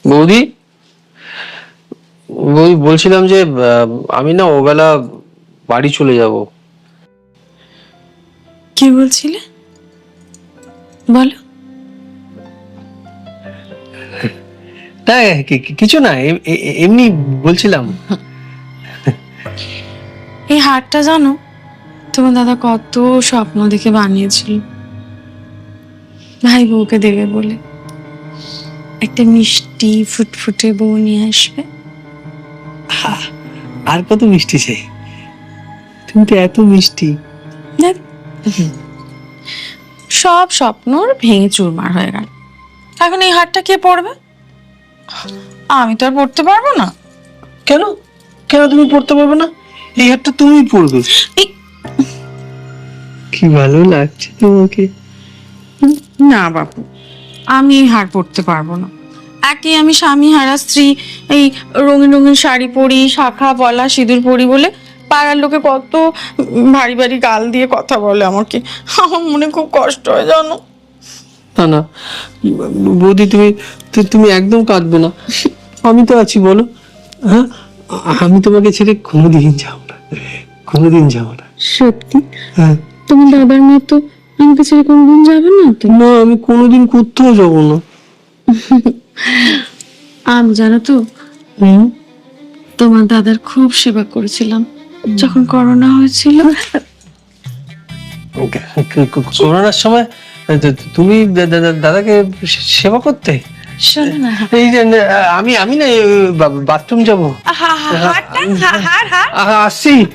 বৌদি, বৌদি বলছিলাম যে আমি না ওবেলা বাড়ি চলে যাব। কি বলছিলে বলো? না কিছু না, এমনি বলছিলাম। এই হারটা জানো তোমার দাদা কত স্বপ্ন দেখে বানিয়েছিল ভাই বউকে দেবে বলে, একটা মিষ্টি ফুটফুটে বউ নিয়ে আসবে। আর কত মিষ্টি চাই, তুমি তো এত মিষ্টি। দেখ, সব স্বপ্নর ভেঙে চুরমার হয়ে গেল। এখন এই হারটা কে পড়বে? আমি তো আর পড়তে পারবো না। কেন কেন তুমি পড়তে পারবে না? এই হাতটা তুমি পড়বে। এই- কি ভালো লাগছে তোমাকে। না বাবু, আমি এই হার পরতে পারবো না। একে আমি স্বামী হারা স্ত্রী, এই রঙিন রঙিন শাড়ি পরি, শাখা পলা সিঁদুর পরি বলে পাড়ার লোকে কত ভারী ভারী গাল দিয়ে কথা বলে আমাকে। আমার মনে খুব কষ্ট হয় জানো। না না বৌদি, তুমি তুমি একদম কাঁদবে না, আমি তো আছি বলো। হ্যাঁ, আমি তোমাকে ছেড়ে কোনোদিন যাবো না, কোনোদিন যাবো না। সত্যি? হ্যাঁ। তোমার দাদার মতো আমাকে ছেড়ে কোনদিন যাবে না তো? না, আমি কোনোদিন কোথাও যাবো না। আমি জানো তো তোমার দাদার খুব সেবা করেছিলাম যখন করোনা হয়েছিল। করোনার সময় তুমি দাদাকে সেবা করতে? শোনো না, এই যে আমি আমি না বাথরুম যাবো, আসছি।